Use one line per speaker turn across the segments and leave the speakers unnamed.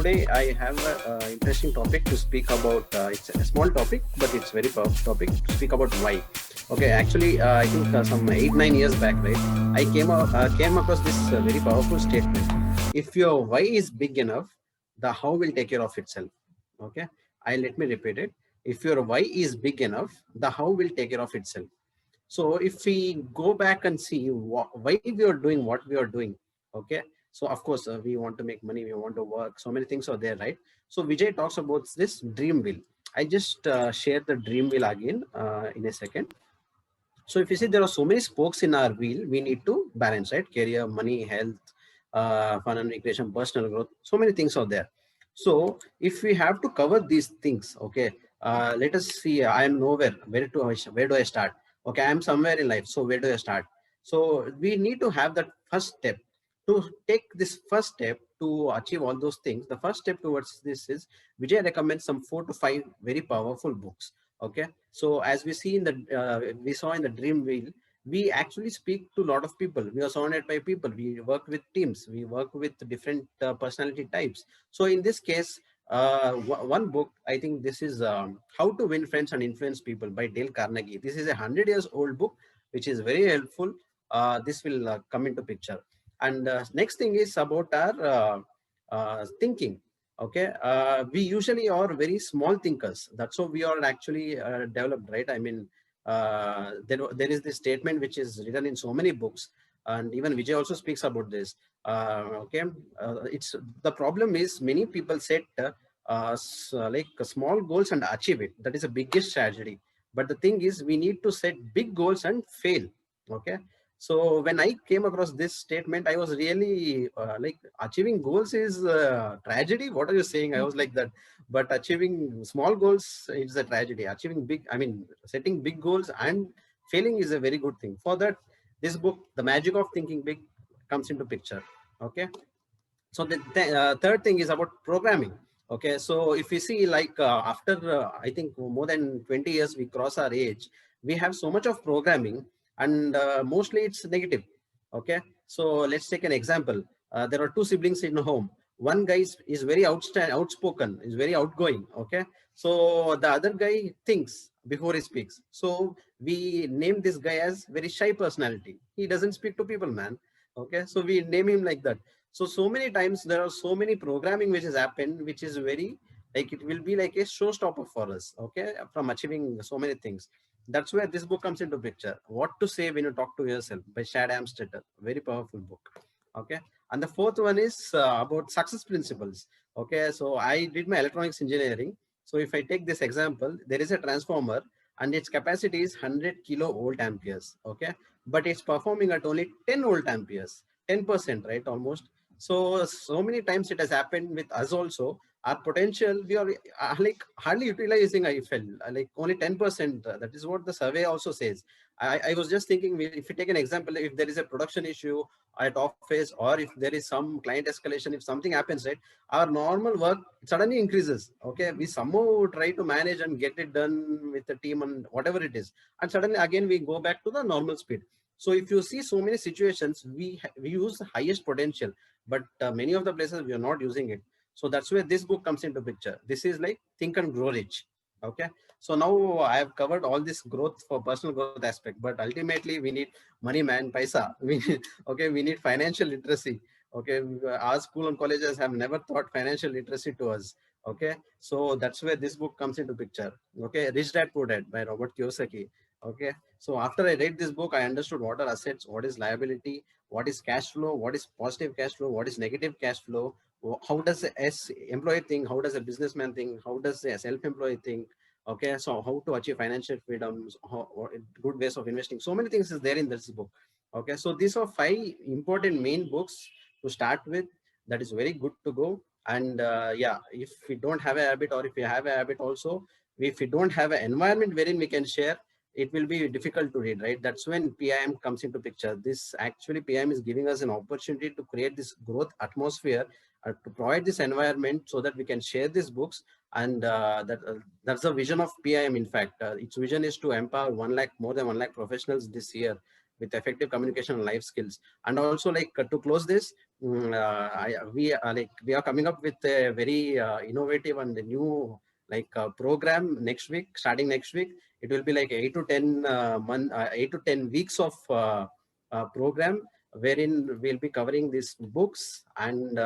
today I have an interesting topic to speak about. It's a small topic, but it's very powerful topic to speak about why. Okay, actually, I think some 8 9 years back, right? I came across this very powerful statement. If your why is big enough, the how will take care of itself. Okay, I let me repeat it. If your why is big enough, the how will take care of itself. So if we go back and see why we are doing what we are doing, okay. So of course we want to make money, we want to work. So many things are there, right? So Vijay talks about this dream wheel. I just share the dream wheel again in a second. So if you see there are so many spokes in our wheel, we need to balance, right? Career, money, health, fun and recreation, personal growth. So many things are there. So if we have to cover these things, okay, let us see. I am nowhere. Where do I start? Okay, I am somewhere in life. So where do I start? So we need to have that first step. To take this first step to achieve all those things, the first step towards this is Vijay recommends some 4 to 5 very powerful books. Okay, so as we see in the we saw in the dream wheel, we actually speak to a lot of people. We are surrounded by people. We work with teams. We work with different personality types. So in this case, one book, I think this is How to Win Friends and Influence People by Dale Carnegie. This is a 100 years old book, which is very helpful. This will come into picture. And next thing is about our thinking. Okay, we usually are very small thinkers. That's how we are actually developed, right? I mean, there is this statement which is written in so many books, and even Vijay also speaks about this. Okay, it's the problem is many people set like small goals and achieve it. That is the biggest tragedy. But the thing is, we need to set big goals and fail. Okay, so when I came across this statement, I was really like, achieving goals is tragedy. What are you saying? I was like that. But achieving small goals is a tragedy. Achieving big, I mean, setting big goals and failing is a very good thing. For that, this book, The Magic of Thinking Big, comes into picture. Okay. So the third thing is about programming. Okay, so if we see like after I think more than 20 years we cross our age, we have so much of programming, and mostly it's negative. Okay, so let's take an example. There are two siblings in a home. One guy is very outspoken, is very outgoing. Okay, so the other guy thinks before he speaks. So we name this guy as very shy personality. He doesn't speak to people, man. Okay, so we name him like that. So many times there are so many programming which has happened, which is very, like, it will be like a showstopper for us, okay, from achieving so many things. That's where this book comes into picture. What to Say When You Talk to Yourself by Shad Amstetter. Very powerful book. Okay. And the fourth one is about success principles. Okay. So I did my electronics engineering. So if I take this example, there is a transformer and its capacity is 100 kilo volt amperes. Okay. But it's performing at only 10 volt amperes, 10%, right? Almost. So many times it has happened with us also. Our potential, we are like hardly utilizing. I felt like only 10%. That is what the survey also says. I was just thinking, if you take an example, if there is a production issue at office, or if there is some client escalation, if something happens, right, our normal work suddenly increases. Okay, we somehow try to manage and get it done with the team and whatever it is, and suddenly again we go back to the normal speed. So if you see so many situations, we use the highest potential, but many of the places we are not using it. So that's where this book comes into picture. This is like Think and Grow Rich. Okay, so now I have covered all this growth for personal growth aspect, but ultimately we need money, man, paisa. Okay, we need financial literacy. Okay, our school and colleges have never taught financial literacy to us. Okay, so that's where this book comes into picture. Okay, Rich Dad Poor Dad by Robert Kiyosaki. Okay, so after I read this book, I understood what are assets, what is liability, what is cash flow, what is positive cash flow, what is negative cash flow, how does a employee think, how does a businessman think, how does a self-employed think. Okay, so how to achieve financial freedoms, good ways of investing. So many things is there in this book. Okay, so these are 5 important main books to start with. That is very good to go. And yeah, if we don't have a habit, or if we have a habit also, if we don't have an environment wherein we can share, it will be difficult to read, right? That's when PIM comes into picture. This actually PIM is giving us an opportunity to create this growth atmosphere, to provide this environment so that we can share these books. And that's the vision of PIM. In fact, its vision is to empower 1 lakh, more than 1 lakh professionals this year with effective communication and life skills. And also, like, to close this, we are coming up with a very innovative and new, like, program next week. Starting next week, it will be like 8 to 10 weeks of program, wherein we'll be covering these books and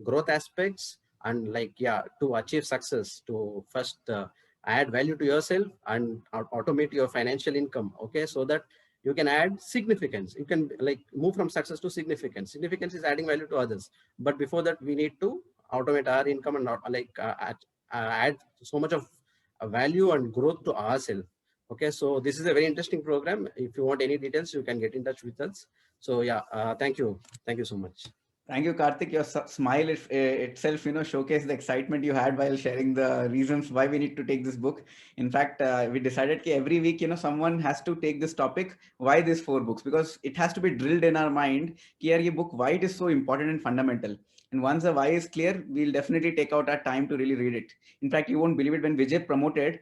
growth aspects, and, like, yeah, to achieve success, to first add value to yourself and automate your financial income. Okay, so that you can add significance, you can, like, move from success to significance. Significance is adding value to others, but before that we need to automate our income and not, like, add so much of value and growth to ourselves. Okay, so this is a very interesting program. If you want any details, you can get in touch with us. So yeah, thank you so much.
Thank you, Karthik. Your smile itself, showcased the excitement you had while sharing the reasons why we need to take this book. In fact, we decided that every week, someone has to take this topic. Why these 4 books? Because it has to be drilled in our mind. That this book, why it is so important and fundamental. And once the why is clear, we'll definitely take out our time to really read it. In fact, you won't believe it, when Vijay promoted,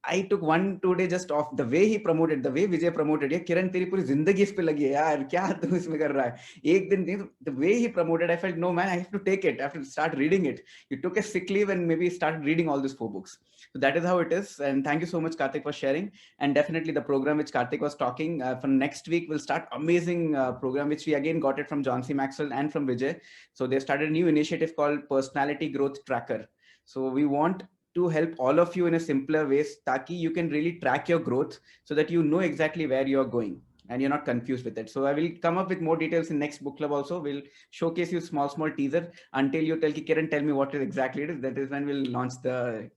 I took 1-2 days just off. The way he promoted, the way Vijay promoted, yeah, Kiran, तेरी पूरी जिंदगी इस पे लगी है यार, क्या तू इसमें कर रहा है? एक दिन, the way he promoted, I felt, no man, I have to take it. I have to start reading it. You took a sick leave and maybe started reading all these 4 books. So that is how it is. And thank you so much, Karthik, for sharing. And definitely the program which Karthik was talking, for next week, we'll start amazing program, which we again got it from John C. Maxwell and from Vijay. So they started a new initiative called Personality Growth Tracker. So we want to help all of you in a simpler ways, taki you can really track your growth so that you know exactly where you're going and you're not confused with it. So I will come up with more details in next book club also. We'll showcase you small teaser until you tell Kiran, tell me what exactly it is. That is when we'll launch the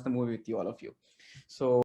movie with you, all of you. So